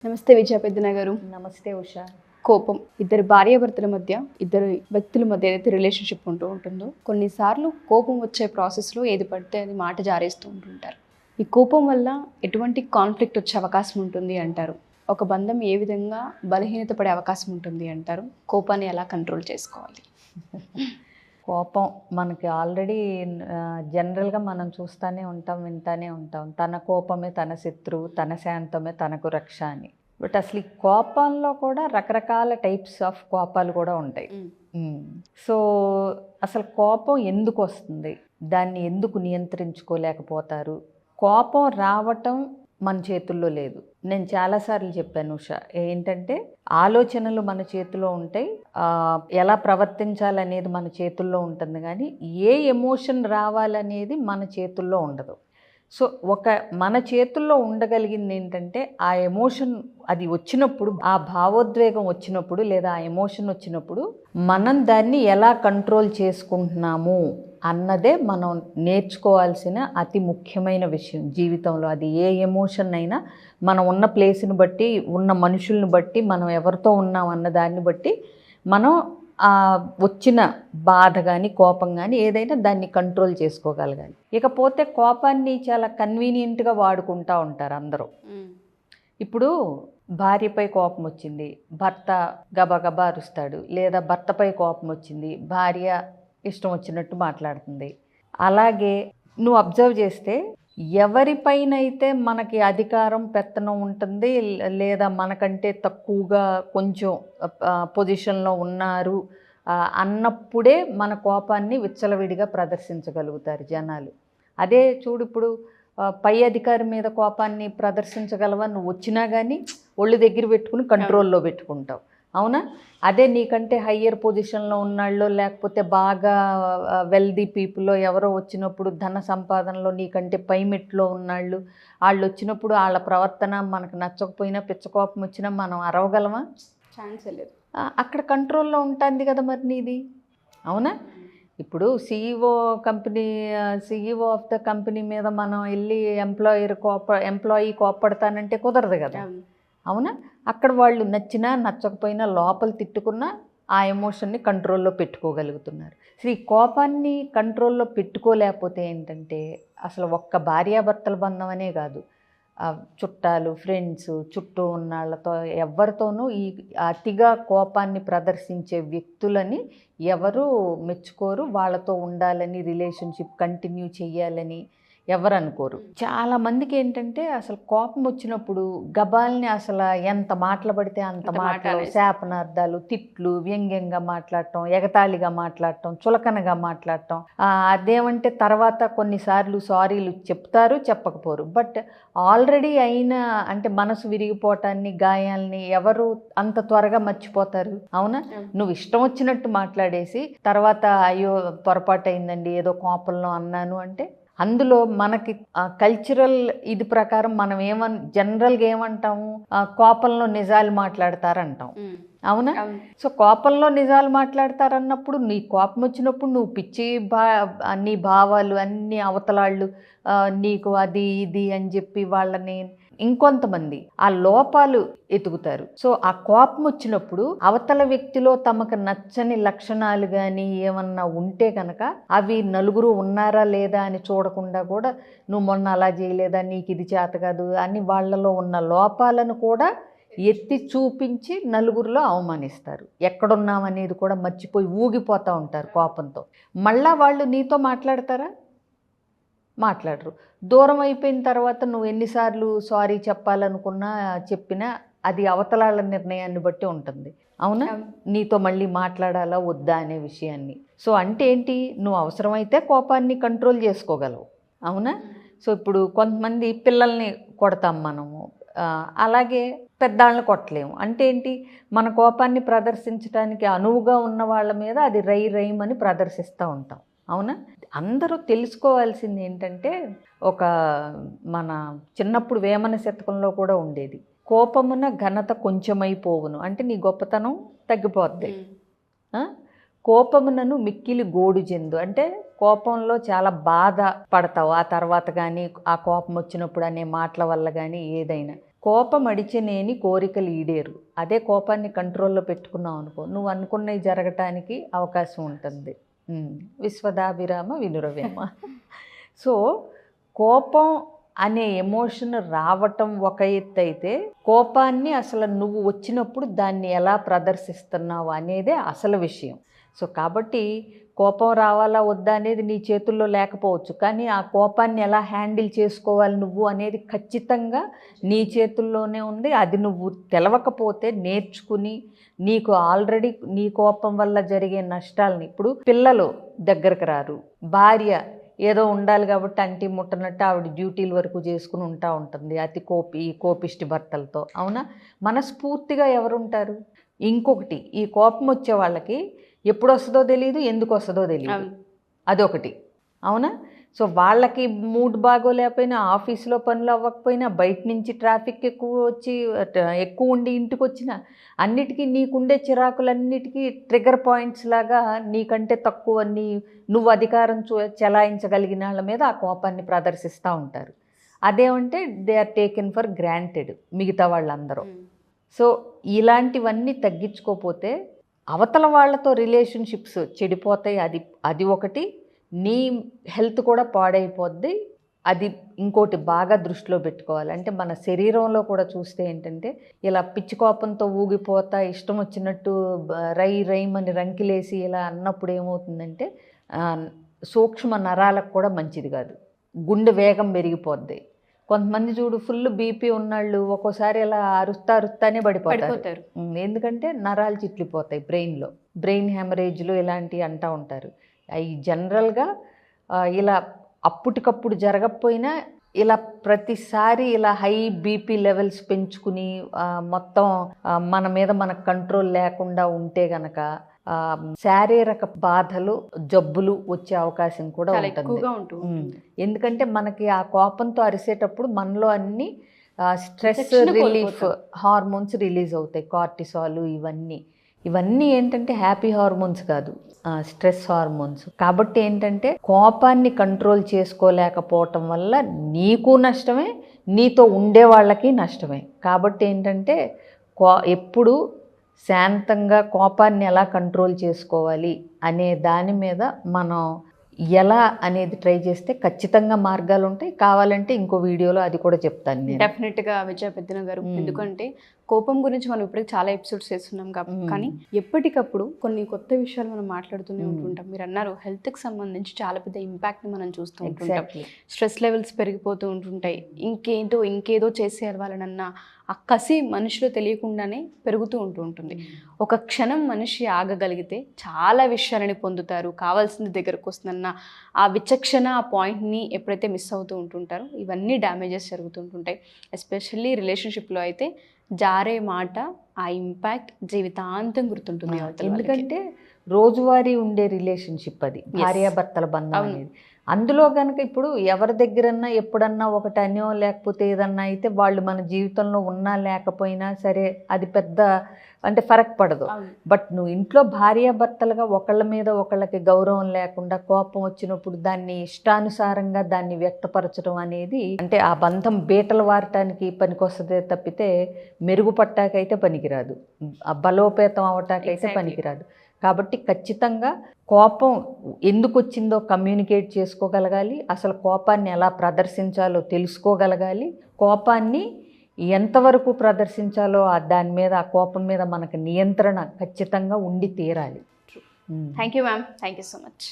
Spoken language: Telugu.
నమస్తే విజయ పెద్దన గారు. నమస్తే ఉషా. కోపం ఇద్దరు భార్యాభర్తల మధ్య, ఇద్దరు వ్యక్తుల మధ్య ఏదైతే రిలేషన్షిప్ ఉంటుందో కొన్నిసార్లు కోపం వచ్చే ప్రాసెస్లో ఏది పడితే అది మాట జారేస్తూ ఉంటుంటారు. ఈ కోపం వల్ల ఎటువంటి కాన్ఫ్లిక్ట్ వచ్చే అవకాశం ఉంటుంది అంటారు? ఒక బంధం ఏ విధంగా బలహీనత పడే అవకాశం ఉంటుంది అంటారు? కోపాన్ని ఎలా కంట్రోల్ చేసుకోవాలి? కోపం మనకి ఆల్రెడీ జనరల్గా మనం చూస్తూనే ఉంటాం, వింటూనే ఉంటాం. తన కోపమే తన శత్రువు, తన శాంతమే తనకు రక్ష అని. బట్ అసలు ఈ కోపంలో కూడా రకరకాల టైప్స్ ఆఫ్ కోపాలు కూడా ఉంటాయి. సో అసలు కోపం ఎందుకు వస్తుంది, దాన్ని ఎందుకు నియంత్రించుకోలేకపోతారు? కోపం రావటం మన చేతుల్లో లేదు. నేను చాలాసార్లు చెప్పాను ఉషా, ఏంటంటే ఆలోచనలు మన చేతిలో ఉంటాయి, ఎలా ప్రవర్తించాలనేది మన చేతుల్లో ఉంటుంది, కానీ ఏ ఎమోషన్ రావాలనేది మన చేతుల్లో ఉండదు. సో మన చేతుల్లో ఉండగలిగింది ఏంటంటే ఆ ఎమోషన్, అది వచ్చినప్పుడు, ఆ భావోద్వేగం వచ్చినప్పుడు లేదా ఆ ఎమోషన్ వచ్చినప్పుడు మనం దాన్ని ఎలా కంట్రోల్ చేసుకుంటున్నాము అన్నదే మనం నేర్చుకోవాల్సిన అతి ముఖ్యమైన విషయం జీవితంలో. అది ఏ ఎమోషన్ అయినా మనం ఉన్న ప్లేస్ని బట్టి, ఉన్న మనుషుల్ని బట్టి, మనం ఎవరితో ఉన్నాం అన్న దాన్ని బట్టి మనం వచ్చిన బాధ కానీ కోపం కానీ ఏదైనా దాన్ని కంట్రోల్ చేసుకోగలగాలి. ఇకపోతే కోపాన్ని చాలా కన్వీనియంట్గా వాడుకుంటూ ఉంటారు అందరూ. ఇప్పుడు భార్యపై కోపం వచ్చింది, భర్త గబగబా అరుస్తాడు, లేదా భర్తపై కోపం వచ్చింది, భార్య ఇష్టం వచ్చినట్టు మాట్లాడుతుంది. అలాగే నువ్వు అబ్జర్వ్ చేస్తే ఎవరిపైనైతే మనకి అధికారం పెత్తనం ఉంటుంది, లేదా మనకంటే తక్కువగా కొంచెం పొజిషన్లో ఉన్నారు అన్నప్పుడే మన కోపాన్ని విచ్చలవిడిగా ప్రదర్శించగలుగుతారు జనాలు. అదే చూడు, ఇప్పుడు పై అధికారి మీద కోపాన్ని ప్రదర్శించగలవా? నువ్వు వచ్చినా కానీ ఒళ్ళు దగ్గర పెట్టుకుని కంట్రోల్లో పెట్టుకుంటావు, అవునా? అదే నీకంటే హయ్యర్ పొజిషన్లో ఉన్నాళ్ళు, లేకపోతే బాగా వెల్దీ పీపుల్లో ఎవరో వచ్చినప్పుడు, ధన సంపాదనలో నీకంటే పైమెట్లో ఉన్నాళ్ళు, వాళ్ళు వచ్చినప్పుడు వాళ్ళ ప్రవర్తన మనకు నచ్చకపోయినా, పిచ్చకోపం వచ్చినా మనం అరవగలమా? ఛాన్స్ లేదు. అక్కడ కంట్రోల్లో ఉంటుంది కదా మరి నీది, అవునా? ఇప్పుడు సీఈఓ ఆఫ్ ద కంపెనీ మీద మనం వెళ్ళి ఎంప్లాయీ కోప్పడతానంటే కుదరదు కదా, అవునా? అక్కడ వాళ్ళు నచ్చినా నచ్చకపోయినా లోపల తిట్టుకున్నా ఆ ఎమోషన్ని కంట్రోల్లో పెట్టుకోగలుగుతున్నారు. సో ఈ కోపాన్ని కంట్రోల్లో పెట్టుకోలేకపోతే ఏంటంటే అసలు ఒక్క భార్యాభర్తల బంధం అనే కాదు, చుట్టాలు, ఫ్రెండ్స్, చుట్టూ ఉన్న వాళ్ళతో ఎవరితోనూ ఈ అతిగా కోపాన్ని ప్రదర్శించే వ్యక్తులని ఎవరు మెచ్చుకోరు. వాళ్ళతో ఉండాలని, రిలేషన్షిప్ కంటిన్యూ చేయాలని ఎవరు అనుకోరు. చాలామందికి ఏంటంటే అసలు కోపం వచ్చినప్పుడు గబాల్ని అసలు ఎంత మాటలు పడితే అంత మాటలు, శాపనార్థాలు, తిట్లు, వ్యంగ్యంగా మాట్లాడటం, ఎగతాళిగా మాట్లాడటం, చులకనగా మాట్లాడటం. అదేమంటే తర్వాత కొన్నిసార్లు సారీలు చెప్తారు, చెప్పకపోరు. బట్ ఆల్రెడీ అయిన అంటే మనసు విరిగిపోవటాన్ని, గాయాల్ని ఎవరు అంత త్వరగా మర్చిపోతారు, అవునా? నువ్వు ఇష్టం వచ్చినట్టు మాట్లాడేసి తర్వాత అయ్యో పొరపాటు అయిందండి, ఏదో కోపంలో అన్నాను అంటే, అందులో మనకి కల్చరల్ ఇది ప్రకారం మనం జనరల్గా ఏమంటాము, కోపంలో నిజాలు మాట్లాడతారంటాం, అవునా? సో కోపంలో నిజాలు మాట్లాడతారన్నప్పుడు, నీ కోపం వచ్చినప్పుడు నువ్వు పిచ్చి నీ భావాలు అన్ని అవతలాళ్ళు నీకు అది ఇది అని చెప్పి వాళ్ళని ఇంకొంతమంది ఆ లోపాలు ఎతుకుతారు. సో ఆ కోపం వచ్చినప్పుడు అవతల వ్యక్తిలో తమకు నచ్చని లక్షణాలు కానీ ఏమన్నా ఉంటే కనుక అవి నలుగురు ఉన్నారా లేదా అని చూడకుండా కూడా, నువ్వు మొన్న అలా చేయలేదా, నీకు ఇది చేత కాదు అని వాళ్ళలో ఉన్న లోపాలను కూడా ఎత్తి చూపించి నలుగురిలో అవమానిస్తారు. ఎక్కడున్నామనేది కూడా మర్చిపోయి ఊగిపోతూ ఉంటారు కోపంతో. మళ్ళా వాళ్ళు నీతో మాట్లాడతారా? మాట్లాడరు. దూరం అయిపోయిన తర్వాత నువ్వు ఎన్నిసార్లు సారీ చెప్పినా అది అవతలాల నిర్ణయాన్ని బట్టి ఉంటుంది, అవునా? నీతో మళ్ళీ మాట్లాడాలా వద్దా అనే విషయాన్ని. సో అంటే ఏంటి, నువ్వు అవసరమైతే కోపాన్ని కంట్రోల్ చేసుకోగలవు, అవునా? సో ఇప్పుడు కొంతమంది పిల్లల్ని కొడతాం మనము, అలాగే పెద్దాళ్ళని కొట్టలేము. అంటే ఏంటి, మన కోపాన్ని ప్రదర్శించడానికి అనువుగా ఉన్న వాళ్ళ మీద అది రైమని ప్రదర్శిస్తూ ఉంటాం, అవునా? అందరూ తెలుసుకోవాల్సింది ఏంటంటే, మన చిన్నప్పుడు వేమన శతకంలో కూడా ఉండేది, కోపమున ఘనత కొంచెమైపోవును, అంటే నీ గొప్పతనం తగ్గిపోద్ది. కోపమునను మిక్కిలి గోడు చెందు, అంటే కోపంలో చాలా బాధ పడతావు ఆ తర్వాత కానీ, ఆ కోపం వచ్చినప్పుడు అనే మాటల వల్ల కానీ ఏదైనా. కోపం అడిచనేని కోరికలు ఈడేరు. అదే కోపాన్ని కంట్రోల్లో పెట్టుకున్నావు అనుకో, నువ్వు అనుకున్నవి జరగటానికి అవకాశం ఉంటుంది. విశ్వదాభిరామ వినురవేమ. సో కోపం అనే ఎమోషన్ రావటం ఒక ఎత్తు అయితే, కోపాన్ని అసలు నువ్వు వచ్చినప్పుడు దాన్ని ఎలా ప్రదర్శిస్తున్నావు అనేదే అసలు విషయం. సో కాబట్టి కోపం రావాలా వద్దా అనేది నీ చేతుల్లో లేకపోవచ్చు, కానీ ఆ కోపాన్ని ఎలా హ్యాండిల్ చేసుకోవాలి నువ్వు అనేది ఖచ్చితంగా నీ చేతుల్లోనే ఉంది. అది నువ్వు తెలవకపోతే నేర్చుకుని, నీకు ఆల్రెడీ నీ కోపం వల్ల జరిగే నష్టాలని, ఇప్పుడు పిల్లలు దగ్గరకు రారు, భార్య ఏదో ఉండాలి కాబట్టి అంటి ముట్టనట్టు ఆవిడ డ్యూటీల వరకు చేసుకుని ఉంటుంది అతి కోపిష్టి భర్తలతో. అవునా? మనస్ఫూర్తిగా ఎవరుంటారు? ఇంకొకటి, ఈ కోపం వచ్చే వాళ్ళకి ఎప్పుడు వస్తుందో తెలియదు, ఎందుకు వస్తుందో తెలియదు. అదొకటి. అవునా? సో వాళ్ళకి మూడ్ బాగోలేకపోయినా, ఆఫీస్లో పనులు అవ్వకపోయినా, బయట నుంచి ట్రాఫిక్ ఎక్కువ ఉండి ఇంటికి వచ్చినా, అన్నిటికీ నీకుండే చిరాకులన్నిటికీ ట్రిగర్ పాయింట్స్ లాగా నీకంటే తక్కువ నువ్వు అధికారం చెలాయించగలిగిన వాళ్ళ మీద ఆ కోపాన్ని ప్రదర్శిస్తూ ఉంటారు. అదేమంటే they are taken for granted మిగతా వాళ్ళందరూ. సో ఇలాంటివన్నీ తగ్గించుకోకపోతే అవతల వాళ్ళతో రిలేషన్షిప్స్ చెడిపోతాయి. అది ఒకటి. నీ హెల్త్ కూడా పాడైపోద్ది. అది ఇంకోటి బాగా దృష్టిలో పెట్టుకోవాలి. అంటే మన శరీరంలో కూడా చూస్తే ఏంటంటే, ఇలా పిచ్చి కోపంతో ఊగిపోతా ఇష్టం వచ్చినట్టు రైమని రంకిలేసి ఇలా అన్నప్పుడు ఏమవుతుందంటే, సూక్ష్మ నరాలకు కూడా మంచిది కాదు. గుండె వేగం పెరిగిపోద్ది. కొంతమంది చూడు, ఫుల్ బీపీ ఉన్నాళ్ళు ఒక్కోసారి ఇలా అరుస్తానే పడిపోతారు. ఎందుకంటే నరాలు చిట్లిపోతాయి బ్రెయిన్ హెమరేజ్లు ఇలాంటివి అంటూ ఉంటారు. అవి జనరల్గా ఇలా అప్పటికప్పుడు జరగకపోయినా ఇలా ప్రతిసారి ఇలా హై బీపీ లెవెల్స్ పెంచుకుని మొత్తం మన మీద మనకు కంట్రోల్ లేకుండా ఉంటే గనక శారీరక బాధలు, జబ్బులు వచ్చే అవకాశం కూడా ఉంటుంది. ఎందుకంటే మనకి ఆ కోపంతో అరిసేటప్పుడు మనలో అన్ని స్ట్రెస్ రిలీఫ్ హార్మోన్స్ రిలీజ్ అవుతాయి, కార్టిసాల్ ఇవన్నీ ఏంటంటే హ్యాపీ హార్మోన్స్ కాదు, స్ట్రెస్ హార్మోన్స్. కాబట్టి ఏంటంటే కోపాన్ని కంట్రోల్ చేసుకోలేకపోవటం వల్ల నీకు నష్టమే, నీతో ఉండే వాళ్ళకి నష్టమే. కాబట్టి ఏంటంటే ఎప్పుడు శాంతంగా కోపాన్ని ఎలా కంట్రోల్ చేసుకోవాలి అనే దాని మీద మనం ఎలా అనేది ట్రై చేస్తే ఖచ్చితంగా మార్గాలు ఉంటాయి. కావాలంటే ఇంకో వీడియోలో అది కూడా చెప్తాను నేను. డెఫినెట్గా విజయ పెద్దన గారు. ఎందుకంటే కోపం గురించి మనం ఇప్పటికి చాలా ఎపిసోడ్స్ చేస్తున్నాం కానీ ఎప్పటికప్పుడు కొన్ని కొత్త విషయాలు మనం మాట్లాడుతూనే ఉంటుంటాం. మీరు అన్నారు హెల్త్కి సంబంధించి చాలా పెద్ద ఇంపాక్ట్ని మనం చూస్తూ ఉంటుంటాం. స్ట్రెస్ లెవెల్స్ పెరిగిపోతూ ఉంటుంటాయి. ఇంకేదో చేసేయాలి వాళ్ళనన్న ఆ కసి మనిషిలో తెలియకుండానే పెరుగుతూ ఉంటుంది. ఒక క్షణం మనిషి ఆగగలిగితే చాలా విషయాలని పొందుతారు. కావాల్సింది దగ్గరకు వస్తుందన్న ఆ విచక్షణ, ఆ పాయింట్ని ఎప్పుడైతే మిస్ అవుతూ ఉంటుంటారో ఇవన్నీ డ్యామేజెస్ జరుగుతుంటుంటాయి. ఎస్పెషల్లీ రిలేషన్షిప్లో అయితే జారే మాట, ఆ ఇంపాక్ట్ జీవితాంతం గుర్తుంటుంది. ఎందుకంటే రోజువారీ ఉండే రిలేషన్షిప్ అది, భార్యాభర్తల బంధం అనేది. అందులో కనుక ఇప్పుడు ఎవరి దగ్గరన్నా ఎప్పుడన్నా ఒకటి అనో లేకపోతే ఏదన్నా అయితే వాళ్ళు మన జీవితంలో ఉన్నా లేకపోయినా సరే అది పెద్ద అంటే ఫరక్ పడదు. బట్ నువ్వు ఇంట్లో భార్యాభర్తలుగా ఒకళ్ళ మీద ఒకళ్ళకి గౌరవం లేకుండా కోపం వచ్చినప్పుడు దాన్ని ఇష్టానుసారంగా దాన్ని వ్యక్తపరచడం అనేది అంటే ఆ బంధం బీటలు వారటానికి పనికొస్తుందే తప్పితే మెరుగుపట్టాకైతే పనికిరాదు, బలోపేతం అవటాకైతే పనికిరాదు. కాబట్టి ఖచ్చితంగా కోపం ఎందుకు వచ్చిందో కమ్యూనికేట్ చేసుకోగలగాలి, అసలు కోపాన్ని ఎలా ప్రదర్శించాలో తెలుసుకోగలగాలి, కోపాన్ని ఎంతవరకు ప్రదర్శించాలో దాని మీద ఆ కోపం మీద మనకు నియంత్రణ ఖచ్చితంగా ఉండి తీరాలి. Thank you ma'am, thank you so much.